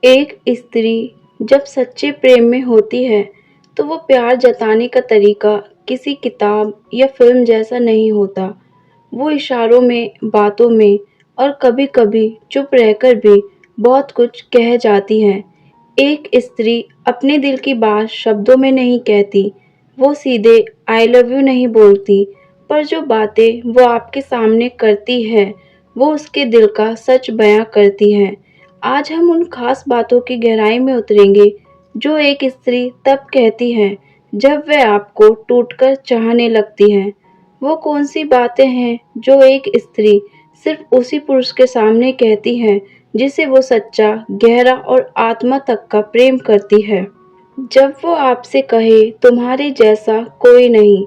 एक स्त्री जब सच्चे प्रेम में होती है तो वो प्यार जताने का तरीका किसी किताब या फिल्म जैसा नहीं होता। वो इशारों में, बातों में और कभी-कभी चुप रहकर भी बहुत कुछ कह जाती है। एक स्त्री अपने दिल की बात शब्दों में नहीं कहती, वो सीधे आई लव यू नहीं बोलती, पर जो बातें वो आपके सामने करती है, वो उसके दिल का सच बयां करती है। आज हम उन खास बातों की गहराई में उतरेंगे जो एक स्त्री तब कहती है जब वह आपको टूटकर चाहने लगती है। वो कौन सी बातें हैं जो एक स्त्री सिर्फ उसी पुरुष के सामने कहती है जिसे वो सच्चा, गहरा और आत्मा तक का प्रेम करती है। जब वो आपसे कहे तुम्हारे जैसा कोई नहीं।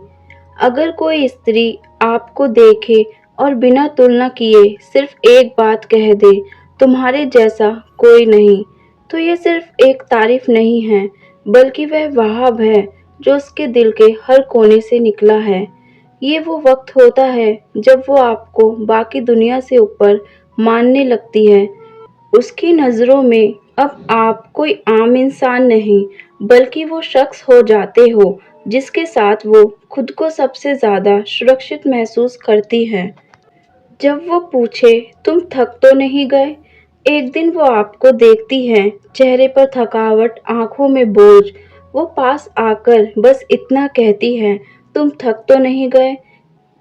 अगर कोई स्त्री आपको देखे और बिना तुलना किए सिर्फ एक बात कह दे, तुम्हारे जैसा कोई नहीं, तो ये सिर्फ एक तारीफ नहीं है, बल्कि वह वहाव है जो उसके दिल के हर कोने से निकला है। ये वो वक्त होता है जब वो आपको बाकी दुनिया से ऊपर मानने लगती है। उसकी नज़रों में अब आप कोई आम इंसान नहीं, बल्कि वो शख्स हो जाते हो जिसके साथ वो खुद को सबसे ज़्यादा सुरक्षित महसूस करती है। जब वो पूछे तुम थक तो नहीं गए? एक दिन वो आपको देखती है, चेहरे पर थकावट, आंखों में बोझ। वो पास आकर बस इतना कहती है, तुम थक तो नहीं गए?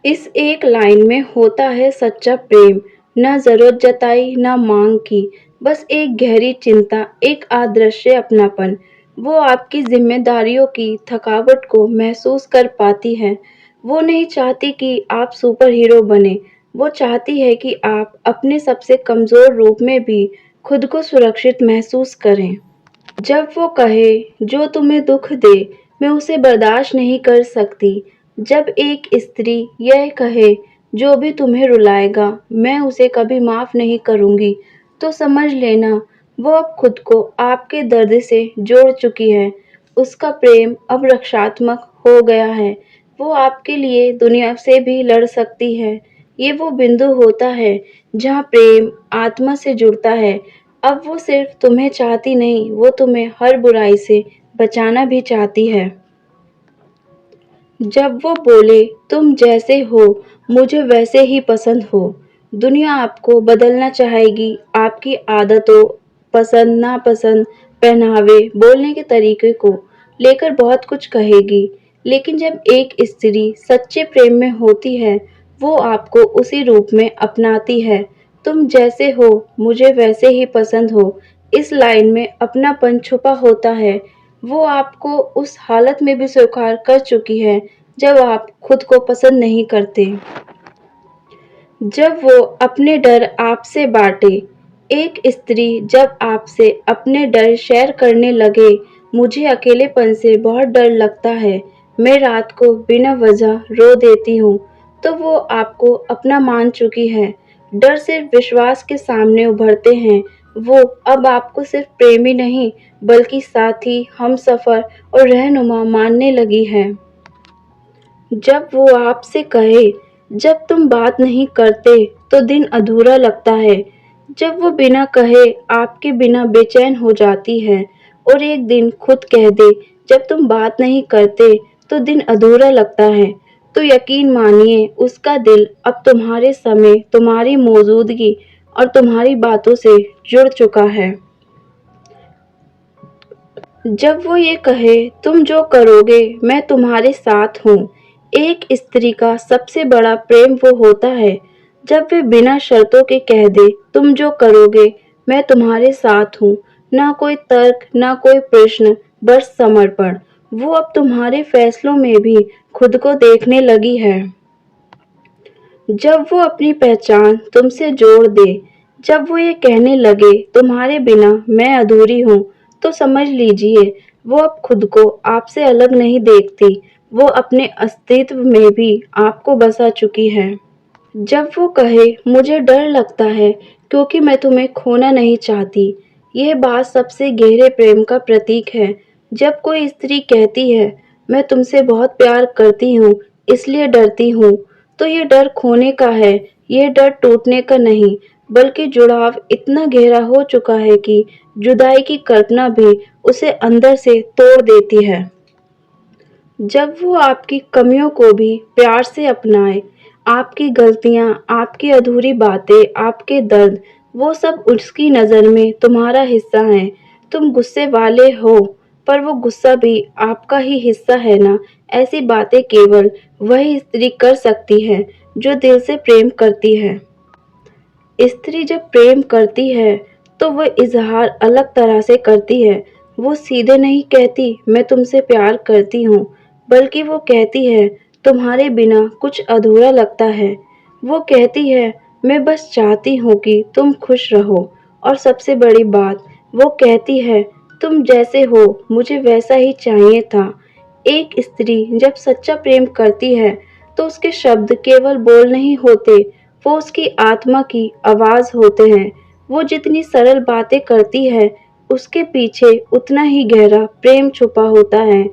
इस एक लाइन में होता है सच्चा प्रेम। ना जरूरत जताई, ना मांग की, बस एक गहरी चिंता, एक अदृश्य अपनापन। वो आपकी जिम्मेदारियों की थकावट को महसूस कर पाती है। वो नहीं चाहती कि आप सुपर हीरो बने, वो चाहती है कि आप अपने सबसे कमजोर रूप में भी खुद को सुरक्षित महसूस करें। जब वो कहे जो तुम्हें दुख दे, मैं उसे बर्दाश्त नहीं कर सकती। जब एक स्त्री यह कहे जो भी तुम्हें रुलाएगा, मैं उसे कभी माफ नहीं करूंगी, तो समझ लेना वो अब खुद को आपके दर्द से जोड़ चुकी है। उसका प्रेम अब रक्षात्मक हो गया है। वो आपके लिए दुनिया से भी लड़ सकती है। ये वो बिंदु होता है जहाँ प्रेम आत्मा से जुड़ता है। अब वो सिर्फ तुम्हें चाहती नहीं, वो तुम्हें हर बुराई से बचाना भी चाहती है। जब वो बोले तुम जैसे हो, मुझे वैसे ही पसंद हो। दुनिया आपको बदलना चाहेगी, आपकी आदतों, पसंद नापसंद, पहनावे, बोलने के तरीके को लेकर बहुत कुछ कहेगी। लेकिन जब एक स्त्री सच्चे प्रेम में होती है, वो आपको उसी रूप में अपनाती है। तुम जैसे हो, मुझे वैसे ही पसंद हो, इस लाइन में अपनापन छुपा होता है। वो आपको उस हालत में भी स्वीकार कर चुकी है जब आप खुद को पसंद नहीं करते। जब वो अपने डर आपसे बांटे। एक स्त्री जब आपसे अपने डर शेयर करने लगे, मुझे अकेलेपन से बहुत डर लगता है, मैं रात को बिना वजह रो देती हूँ, तो वो आपको अपना मान चुकी है। डर सिर्फ विश्वास के सामने उभरते हैं। वो अब आपको सिर्फ प्रेमी नहीं, बल्कि साथी, हमसफर और रहनुमा मानने लगी है। जब वो आपसे कहे जब तुम बात नहीं करते तो दिन अधूरा लगता है। जब वो बिना कहे आपके बिना बेचैन हो जाती है और एक दिन खुद कह दे जब तुम बात नहीं करते तो दिन अधूरा लगता है, तो यकीन मानिए उसका दिल अब तुम्हारे समय, तुम्हारी मौजूदगी और तुम्हारी बातों से जुड़ चुका है। जब वो ये कहे तुम जो करोगे मैं तुम्हारे साथ हूँ। एक स्त्री का सबसे बड़ा प्रेम वो होता है जब वे बिना शर्तों के कह दे तुम जो करोगे मैं तुम्हारे साथ हूँ। ना कोई तर्क, ना कोई प्रश्न, बस समर्पण। वो अब तुम्हारे फैसलों में भी खुद को देखने लगी है। जब वो अपनी पहचान तुमसे जोड़ दे, जब वो ये कहने लगे तुम्हारे बिना मैं अधूरी हूँ, तो समझ लीजिए वो अब खुद को आपसे अलग नहीं देखती, वो अपने अस्तित्व में भी आपको बसा चुकी है। जब वो कहे मुझे डर लगता है क्योंकि मैं तुम्हें खोना नहीं चाहती, यह बात सबसे गहरे प्रेम का प्रतीक है। जब कोई स्त्री कहती है मैं तुमसे बहुत प्यार करती हूँ इसलिए डरती हूँ, तो ये डर खोने का है, ये डर टूटने का नहीं। बल्कि जुड़ाव इतना गहरा हो चुका है कि जुदाई की कल्पना भी उसे अंदर से तोड़ देती है। जब वो आपकी कमियों को भी प्यार से अपनाए, आपकी गलतियाँ, आपकी अधूरी बातें, आपके दर्द, वो सब उसकी नज़र में तुम्हारा हिस्सा हैं। तुम गुस्से वाले हो, पर वो गुस्सा भी आपका ही हिस्सा है ना। ऐसी बातें केवल वही स्त्री कर सकती है जो दिल से प्रेम करती है। स्त्री जब प्रेम करती है तो वह इज़हार अलग तरह से करती है। वो सीधे नहीं कहती मैं तुमसे प्यार करती हूँ, बल्कि वो कहती है तुम्हारे बिना कुछ अधूरा लगता है। वो कहती है मैं बस चाहती हूँ कि तुम खुश रहो, और सबसे बड़ी बात वो कहती है तुम जैसे हो मुझे वैसा ही चाहिए था। एक स्त्री जब सच्चा प्रेम करती है तो उसके शब्द केवल बोल नहीं होते, वो उसकी आत्मा की आवाज़ होते हैं। वो जितनी सरल बातें करती है, उसके पीछे उतना ही गहरा प्रेम छुपा होता है।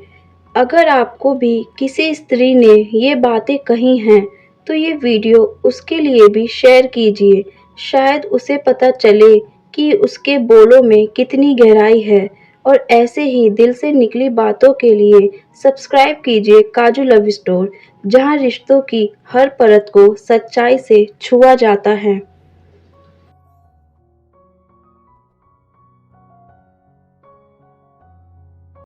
अगर आपको भी किसी स्त्री ने ये बातें कही हैं, तो ये वीडियो उसके लिए भी शेयर कीजिए। शायद उसे पता चले कि उसके बोलों में कितनी गहराई है। और ऐसे ही दिल से निकली बातों के लिए सब्सक्राइब कीजिए काजू लव स्टोर, जहां रिश्तों की हर परत को सच्चाई से छुआ जाता है।